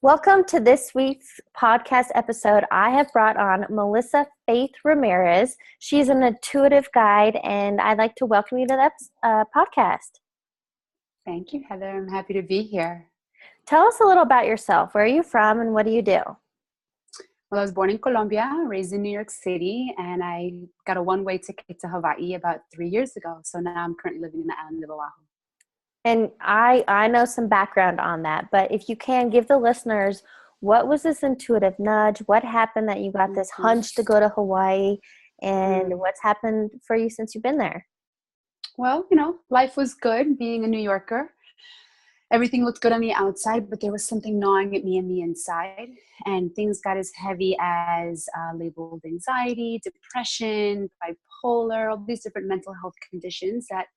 Welcome to this week's podcast episode. I have brought on Melissa Faith Ramirez. She's an intuitive guide, and I'd like to welcome you to that podcast. Thank you, Heather. I'm happy to be here. Tell us a little about yourself. Where are you from, and what do you do? Well, I was born in Colombia, raised in New York City, and I got a one-way ticket to Hawaii about 3 years ago. So now I'm currently living in the island of Oahu. And I know some background on that, but if you can, give the listeners, what was this intuitive nudge? What happened that you got this hunch to go to Hawaii? And what's happened for you since you've been there? Well, life was good being a New Yorker. Everything looked good on the outside, but there was something gnawing at me on the inside. And things got as heavy as labeled anxiety, depression, bipolar, all these different mental health conditions that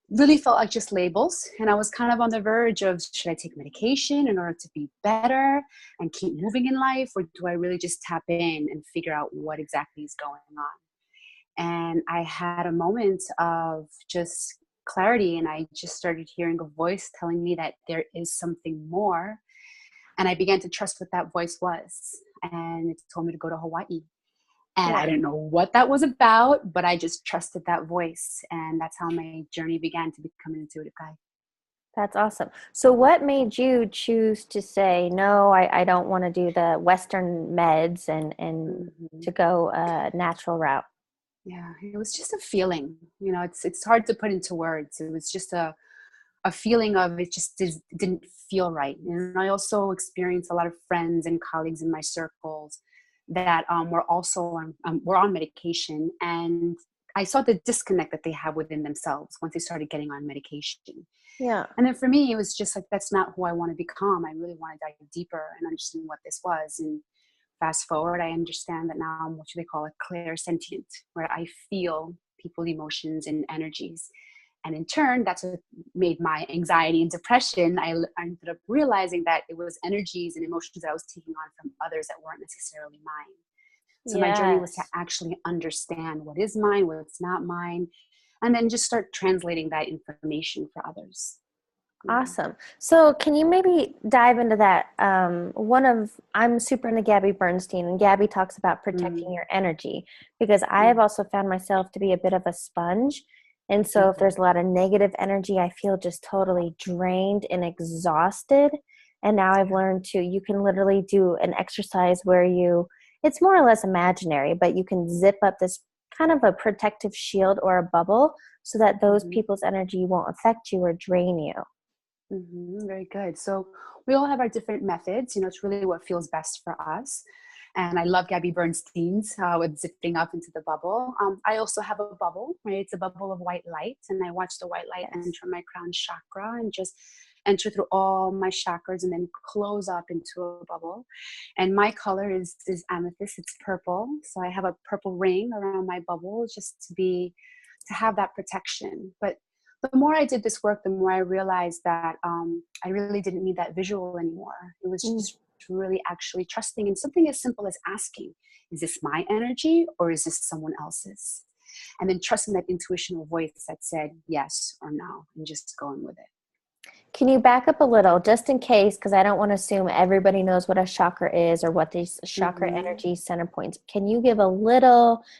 really felt like just labels. And I was kind of on the verge of, should I take medication in order to be better and keep moving in life? Or do I really just tap in and figure out what exactly is going on? And I had a moment of just clarity, and I just started hearing a voice telling me that there is something more. And I began to trust what that voice was. And it told me to go to Hawaii. And I didn't know what that was about, but I just trusted that voice. And that's how my journey began to become an intuitive guide. That's awesome. So what made you choose to say, no, I don't want to do the Western meds and to go a natural route? Yeah, it was just a feeling. It's hard to put into words. It was just a feeling of it just didn't feel right. And I also experienced a lot of friends and colleagues in my circles that were also on medication, and I saw the disconnect that they have within themselves once they started getting on medication. Yeah. And then for me, it was just like, that's not who I want to become. I really want to dive deeper and understand what this was. And fast forward, I understand that now I'm what they call a clairsentient, where I feel people's emotions and energies. And in turn, that's what made my anxiety and depression. I ended up realizing that it was energies and emotions that I was taking on from others that weren't necessarily mine. So my journey was to actually understand what is mine, what's not mine, and then just start translating that information for others. Awesome. So can you maybe dive into that? I'm super into Gabby Bernstein, and Gabby talks about protecting your energy, because I have also found myself to be a bit of a sponge. And so if there's a lot of negative energy, I feel just totally drained and exhausted. And now I've learned you can literally do an exercise where it's more or less imaginary, but you can zip up this kind of a protective shield or a bubble so that those people's energy won't affect you or drain you. Very good. So we all have our different methods. It's really what feels best for us. And I love Gabby Bernstein's with zipping up into the bubble. I also have a bubble, right? It's a bubble of white light. And I watch the white light enter my crown chakra and just enter through all my chakras and then close up into a bubble. And my color is amethyst. It's purple. So I have a purple ring around my bubble just to have that protection. But the more I did this work, the more I realized that I really didn't need that visual anymore. It was just really actually trusting in something as simple as asking, is this my energy or is this someone else's? And then trusting that intuitional voice that said yes or no, and just going with it. Can you back up a little, just in case, because I don't want to assume everybody knows what a chakra is or what these chakra energy center points. Can you give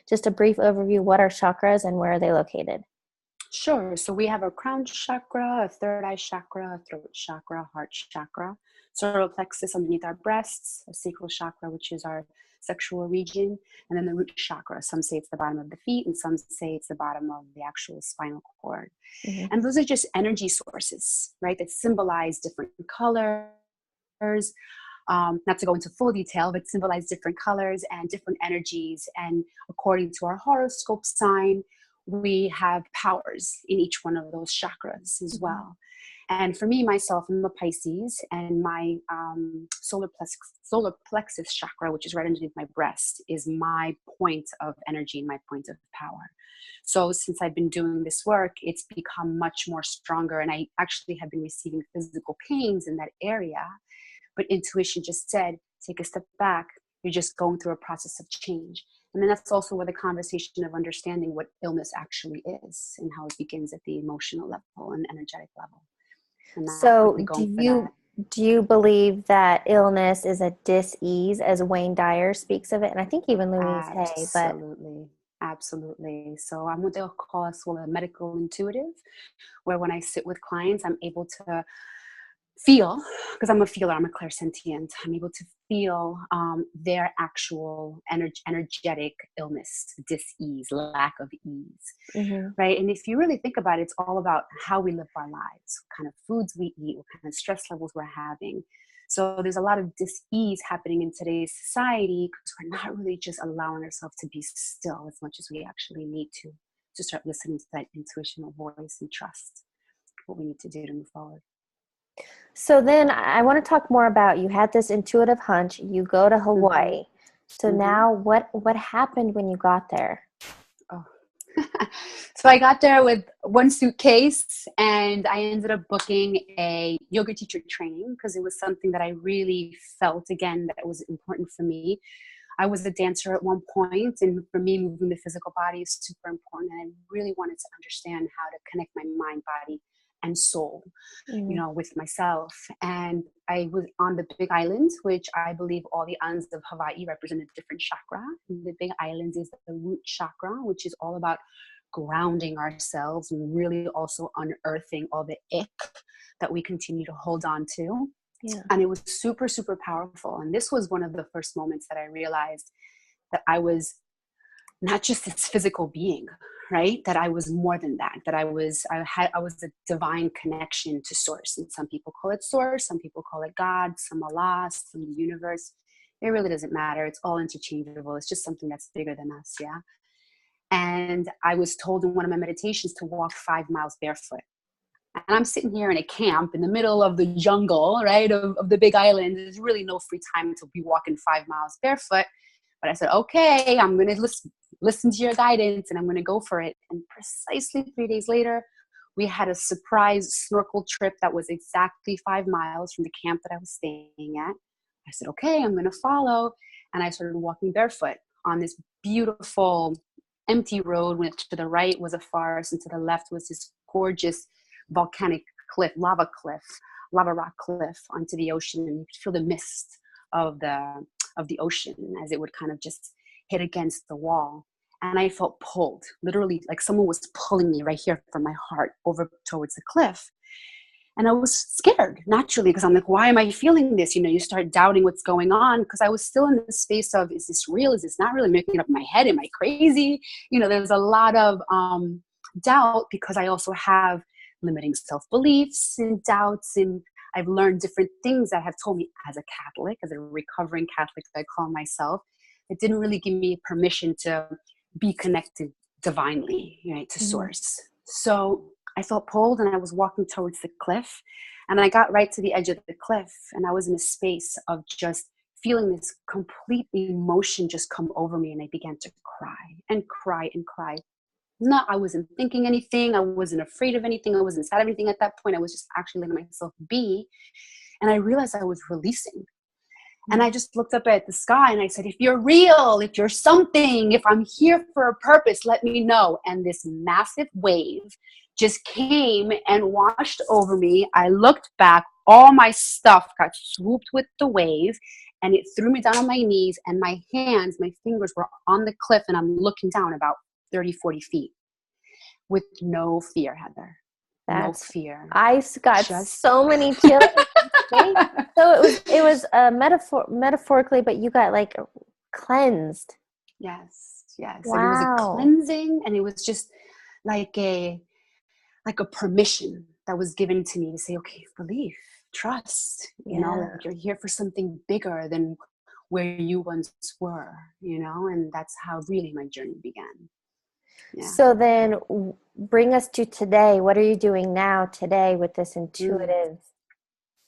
just a brief overview, what are chakras and where are they located? Sure. So we have a crown chakra, a third eye chakra, a throat chakra, heart chakra, solar plexus underneath our breasts, a sacral chakra, which is our sexual region, and then the root chakra. Some say it's the bottom of the feet, and some say it's the bottom of the actual spinal cord. And those are just energy sources, right, that symbolize different colors. Not to go into full detail, but symbolize different colors and different energies. And according to our horoscope sign, we have powers in each one of those chakras as well. And for me, myself, I'm a Pisces, and my solar plexus chakra, which is right underneath my breast, is my point of energy and my point of power. So since I've been doing this work, it's become much more stronger. And I actually have been receiving physical pains in that area. But intuition just said, take a step back. You're just going through a process of change. And then that's also where the conversation of understanding what illness actually is and how it begins at the emotional level and energetic level. And so do you believe that illness is a dis-ease, as Wayne Dyer speaks of it? And I think even Louise Hay, but Absolutely. Absolutely. So I'm what they'll call us well, a medical intuitive, where when I sit with clients, I'm able to feel, because I'm a feeler, I'm a clairsentient, I'm able to feel their actual energetic illness, dis-ease, lack of ease, mhm. right? And if you really think about it, it's all about how we live our lives, what kind of foods we eat, what kind of stress levels we're having. So there's a lot of dis-ease happening in today's society because we're not really just allowing ourselves to be still as much as we actually need to start listening to that intuitional voice and trust what we need to do to move forward. So then I want to talk more about, you had this intuitive hunch, you go to Mm-hmm. Hawaii. So Mm-hmm. now what happened when you got there? Oh. So I got there with one suitcase and I ended up booking a yoga teacher training because it was something that I really felt again that was important for me. I was a dancer at one point, and for me, moving the physical body is super important. And I really wanted to understand how to connect my mind, body, and soul, Mm, with myself. And I was on the Big Island, which I believe all the islands of Hawaii represent a different chakra. And the Big Island is the root chakra, which is all about grounding ourselves and really also unearthing all the ick that we continue to hold on to. yeah. And it was super, super powerful. And this was one of the first moments that I realized that I was not just this physical being, right? That I was more than that. That I was a divine connection to source. And some people call it source, some people call it God, some Allah, some the universe. It really doesn't matter. It's all interchangeable. It's just something that's bigger than us, yeah. And I was told in one of my meditations to walk 5 miles barefoot. And I'm sitting here in a camp in the middle of the jungle, right, of the Big Island. There's really no free time to be walking 5 miles barefoot. But I said, okay, I'm going to listen to your guidance and I'm going to go for it. And precisely 3 days later, we had a surprise snorkel trip that was exactly 5 miles from the camp that I was staying at. I said, okay, I'm going to follow. And I started walking barefoot on this beautiful empty road, which to the right was a forest and to the left was this gorgeous volcanic lava rock cliff onto the ocean, and you could feel the mist of the ocean as it would kind of just hit against the wall. And I felt pulled, literally like someone was pulling me right here from my heart over towards the cliff. And I was scared naturally because I'm like, why am I feeling this? You start doubting what's going on because I was still in the space of, is this real? Is this not really? Making it up in my head? Am I crazy? There's a lot of doubt because I also have limiting self-beliefs and doubts. And I've learned different things that have told me as a Catholic, as a recovering Catholic, I call myself, it didn't really give me permission to be connected divinely, right, to Mhm. source. So I felt pulled and I was walking towards the cliff and I got right to the edge of the cliff and I was in a space of just feeling this complete emotion just come over me and I began to cry and cry and cry. I wasn't thinking anything. I wasn't afraid of anything. I wasn't sad of anything at that point. I was just actually letting myself be. And I realized I was releasing. And I just looked up at the sky and I said, if you're real, if you're something, if I'm here for a purpose, let me know. And this massive wave just came and washed over me. I looked back, all my stuff got swooped with the wave and it threw me down on my knees and my hands, my fingers were on the cliff and I'm looking down about 30, 40 feet with no fear, Heather. No That's fear. got Just so many chills. Okay. So it was a metaphorically, but you got like cleansed. yes, yes. And it was a Wow. cleansing and it was just like a permission that was given to me to say, okay, believe, trust, Yeah. like you're here for something bigger than where you once were, and that's how really my journey began. Yeah. So then bring us to today. What are you doing now today with this Mm. intuitive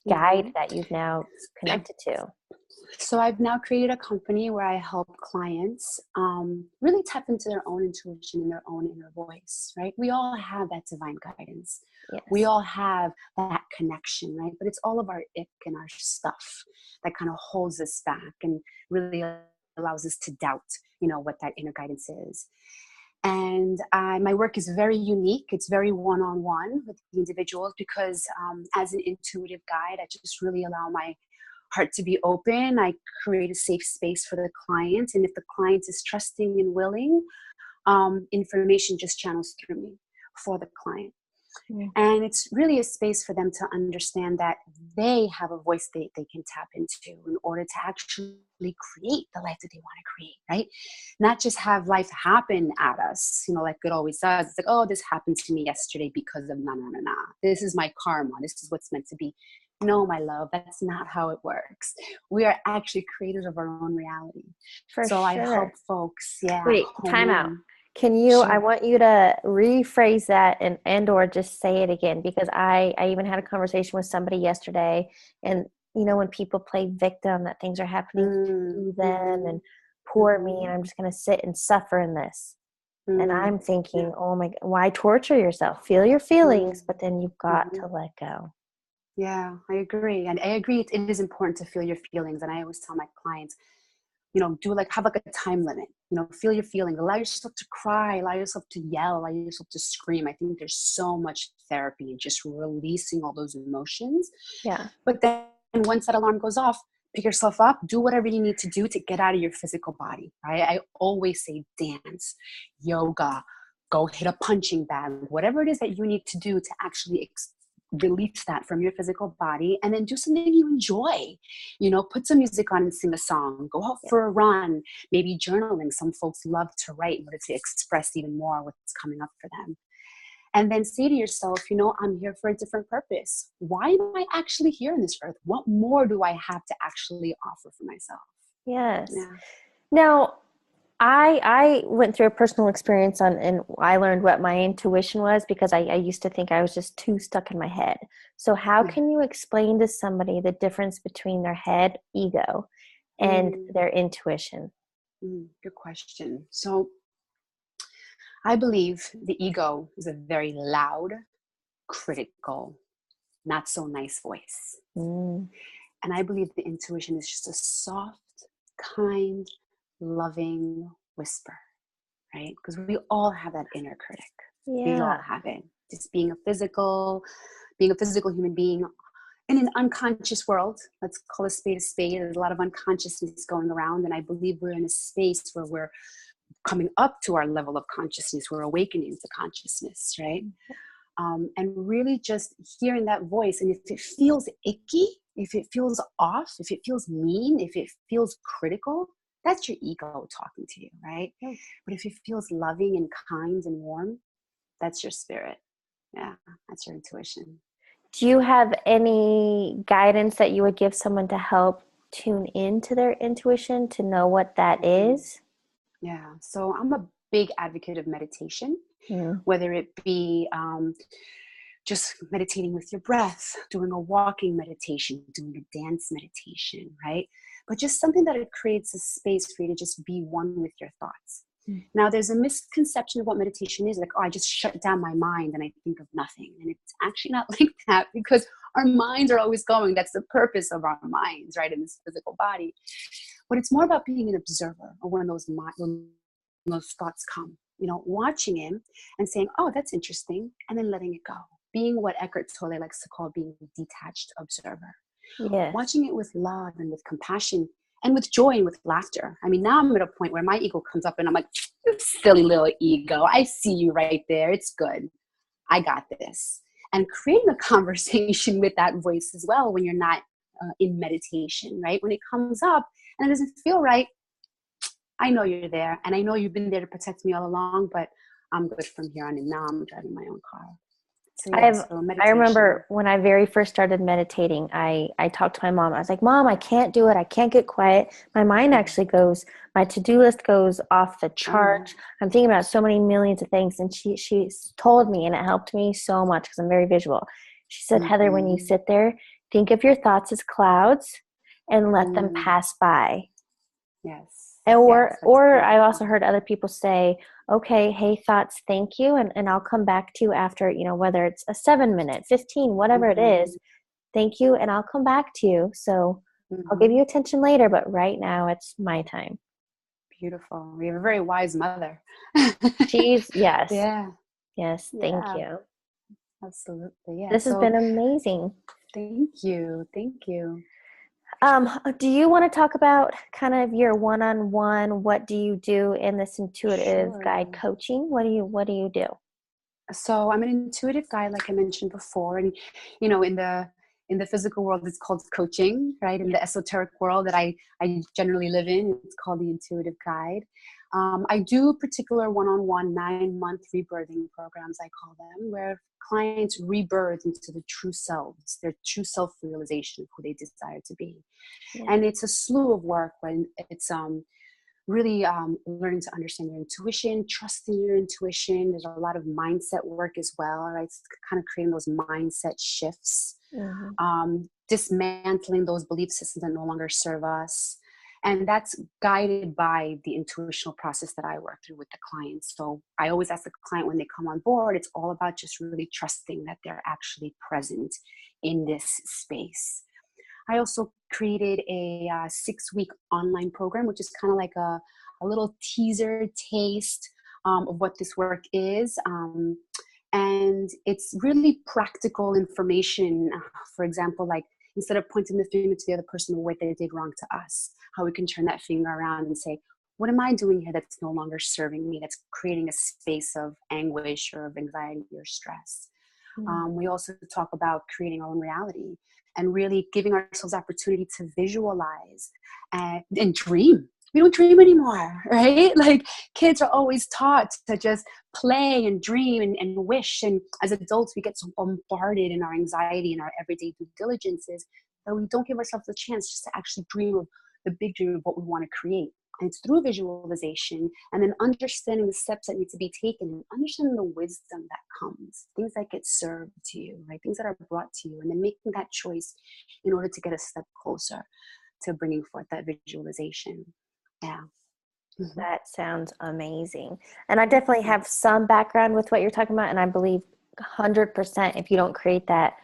guide Mm-hmm. that you've now connected to? So I've now created a company where I help clients really tap into their own intuition and their own inner voice, right? We all have that divine guidance. We Yes. all have that connection, right? But it's all of our ick and our stuff that kind of holds us back and really allows us to doubt, what that inner guidance is. And my work is very unique. It's very one-on-one with the individuals because as an intuitive guide, I just really allow my heart to be open. I create a safe space for the client. And if the client is trusting and willing, information just channels through me for the client. Mm. And it's really a space for them to understand that they have a voice they can tap into in order to actually create the life that they want to create, right? Not just have life happen at us, like it always does. It's like, oh, this happened to me yesterday because of na. This is my karma. This is what's meant to be. No, my love, that's not how it works. We are actually creators of our own reality. For So I help sure. folks, Wait, home time out. in. I Sure. want you to rephrase that and or just say it again, because I even had a conversation with somebody yesterday, and when people play victim, that things are happening to them and poor me, and I'm just going to sit and suffer in this. And I'm thinking, oh my God, why torture yourself? Feel your feelings, but then you've got to let go. Yeah, I agree. And I agree it is important to feel your feelings. And I always tell my clients, have like a time limit, feel your feelings, allow yourself to cry, allow yourself to yell, allow yourself to scream. I think there's so much therapy in just releasing all those emotions. Yeah. But then once that alarm goes off, pick yourself up, do whatever you need to do to get out of your physical body, right? I always say dance, yoga, go hit a punching bag, whatever it is that you need to do to actually release that from your physical body, and then do something you enjoy. Put some music on and sing a song, go out for a run, maybe journaling. Some folks love to write in order to express even more what's coming up for them. And then say to yourself, I'm here for a different purpose. Why am I actually here on this earth? What more do I have to actually offer for myself? Yes. Yeah. Now, I went through a personal experience and I learned what my intuition was, because I used to think I was just too stuck in my head. So how can you explain to somebody the difference between their head ego and their intuition? Good question. So I believe the ego is a very loud, critical, not so nice voice. Mm. And I believe the intuition is just a soft, kind, loving whisper, right? Because we all have that inner critic. We all Yeah. have it. Just being a physical human being in an unconscious world. Let's call a spade a spade. There's a lot of unconsciousness going around. And I believe we're in a space where we're coming up to our level of consciousness. We're awakening to consciousness, right? And really just hearing that voice. And if it feels icky, if it feels off, if it feels mean, if it feels critical, that's your ego talking to you, right? But if it feels loving and kind and warm, that's your spirit. Yeah, that's your intuition. Do you have any guidance that you would give someone to help tune into their intuition, to know what that is? Yeah, so I'm a big advocate of meditation, Mm. whether it be just meditating with your breath, doing a walking meditation, doing a dance meditation, right? But just something that it creates a space for you to just be one with your thoughts. Now, there's a misconception of what meditation is. Like, oh, I just shut down my mind and I think of nothing. And it's actually not like that, because our minds are always going. That's the purpose of our minds, right, in this physical body. But it's more about being an observer of when those thoughts come, watching him and saying, oh, that's interesting, and then letting it go. Being what Eckhart Tolle likes to call being a detached observer. Yes. Watching it with love and with compassion and with joy and with laughter. I mean, now I'm at a point where my ego comes up and I'm like, you silly little ego. I see you right there. It's good. I got this. And creating a conversation with that voice as well when you're not in meditation, right? When it comes up and it doesn't feel right, I know you're there. And I know you've been there to protect me all along, but I'm good from here on in. Now I'm driving my own car. So yeah, so meditation. I remember when I very first started meditating, I talked to my mom. I was like, Mom, I can't do it. I can't get quiet. My mind actually my to-do list goes off the chart. I'm thinking about so many millions of things. And she told me, and it helped me so much because I'm very visual. She said, Heather, when you sit there, think of your thoughts as clouds and let them pass by. Yes. Or I also heard other people say, okay, hey, thoughts, thank you. And I'll come back to you after, whether it's a 7 minute, 15, whatever it is. Thank you. And I'll come back to you. So I'll give you attention later, but right now it's my time. Beautiful. We have a very wise mother. She's, yes. Yeah. Yes. Thank Yeah. you. Absolutely. Yeah. This has So been amazing. thank you. Thank you. Do you want to talk about kind of your one-on-one, what do you do in this intuitive guide Sure. coaching? What do you do? So I'm an intuitive guide, like I mentioned before, and in the physical world, it's called coaching, right? In the esoteric world that I generally live in, it's called the intuitive guide. I do particular one-on-one 9-month rebirthing programs, I call them, where clients rebirth into the true selves, their true self-realization of who they desire to be. Yeah. And it's a slew of work when it's really learning to understand your intuition, trusting your intuition. There's a lot of mindset work as well, right? It's kind of creating those mindset shifts, Mm-hmm. dismantling those belief systems that no longer serve us. And that's guided by the intuitional process that I work through with the clients. So I always ask the client when they come on board, it's all about just really trusting that they're actually present in this space. I also created a 6-week online program, which is kind of like a little teaser taste of what this work is. And it's really practical information. For example, like instead of pointing the finger to the other person, what they did wrong to us, how we can turn that finger around and say, what am I doing here that's no longer serving me, that's creating a space of anguish or of anxiety or stress. We also talk about creating our own reality and really giving ourselves opportunity to visualize and dream. We don't dream anymore, right? Like kids are always taught to just play and dream and wish. And as adults, we get so bombarded in our anxiety and our everyday due diligences that we don't give ourselves a chance just to actually dream of the big dream of what we want to create. And it's through visualization and then understanding the steps that need to be taken and understanding the wisdom that comes, things that get served to you, right? Things that are brought to you, and then making that choice in order to get a step closer to bringing forth that visualization. Yeah. Mm-hmm. That sounds amazing. And I definitely have some background with what you're talking about. And I believe 100% if you don't create that,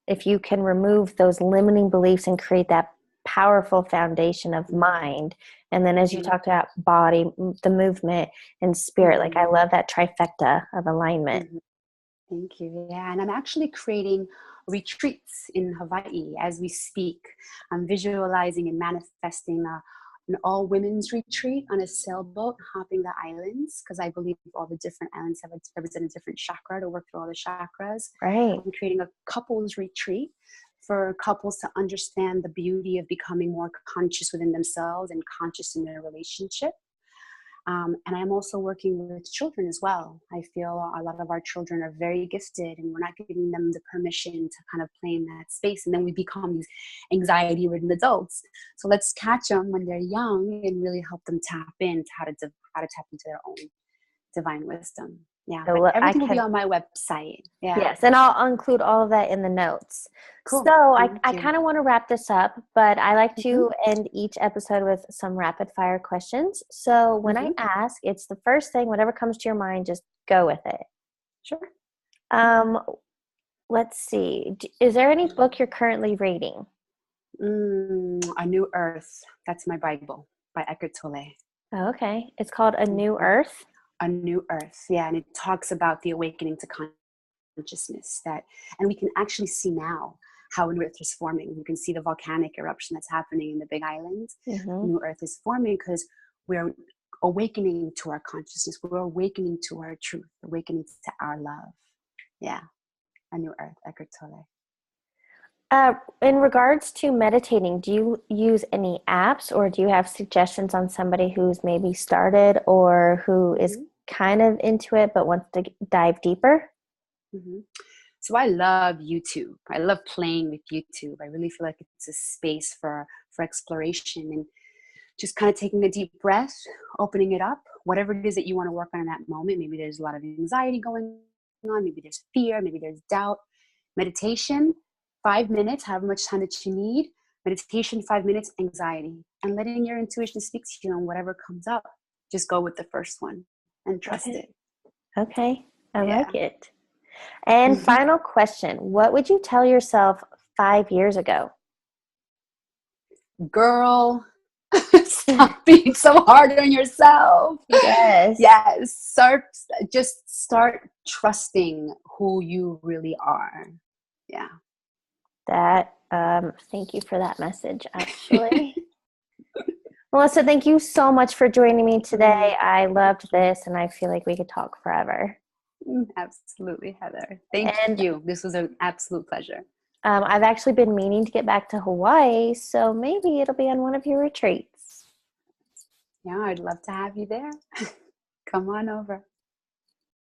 if you can remove those limiting beliefs and create that powerful foundation of mind. And then as you talked about body, the movement and spirit, like I love that trifecta of alignment. Thank you. Yeah, and I'm actually creating retreats in Hawaii as we speak. I'm visualizing and manifesting an all women's retreat on a sailboat hopping the islands, because I believe all the different islands have represent a different chakra to work through all the chakras. Right. I'm creating a couples retreat for couples to understand the beauty of becoming more conscious within themselves and conscious in their relationship. And I'm also working with children as well. I feel a lot of our children are very gifted and we're not giving them the permission to kind of play in that space. And then we become these anxiety-ridden adults. So let's catch them when they're young and really help them tap into how to tap into their own divine wisdom. Yeah, So but everything will be on my website. Yeah. Yes, and I'll include all of that in the notes. Cool. So Thank I you. kind of want to wrap this up, but I like to end each episode with some rapid fire questions. So when I ask, it's the first thing, whatever comes to your mind, just go with it. Sure. Let's see. Is there any book you're currently reading? A New Earth. That's my Bible by Eckhart Tolle. Oh, okay. It's called A New Earth? A New Earth. Yeah, and it talks about the awakening to consciousness and we can actually see now how a new earth is forming. You can see the volcanic eruption that's happening in the Big Island. New Earth is forming because we're awakening to our consciousness. We're awakening to our truth, awakening to our love. Yeah, A New Earth, Eckhart Tolle. In regards to meditating, do you use any apps or do you have suggestions on somebody who's maybe started or who is kind of into it but wants to dive deeper? So I love YouTube. I love playing with YouTube. I really feel like it's a space for exploration and just kind of taking a deep breath, opening it up, whatever it is that you want to work on in that moment. Maybe there's a lot of anxiety going on. Maybe there's fear. Maybe there's doubt. Meditation, 5 minutes, however much time that you need. Meditation, 5 minutes, anxiety. And letting your intuition speak to you on whatever comes up. Just go with the first one and trust it. Okay. I like it. And final question. What would you tell yourself 5 years ago? Girl, Stop being so hard on yourself. Yes. Yes. Start trusting who you really are. Yeah. That, thank you for that message, actually. Melissa, thank you so much for joining me today. I loved this, and I feel like we could talk forever. Absolutely, Heather. Thank And you. This was an absolute pleasure. I've actually been meaning to get back to Hawaii, so maybe it'll be on one of your retreats. Yeah, I'd love to have you there. Come on over.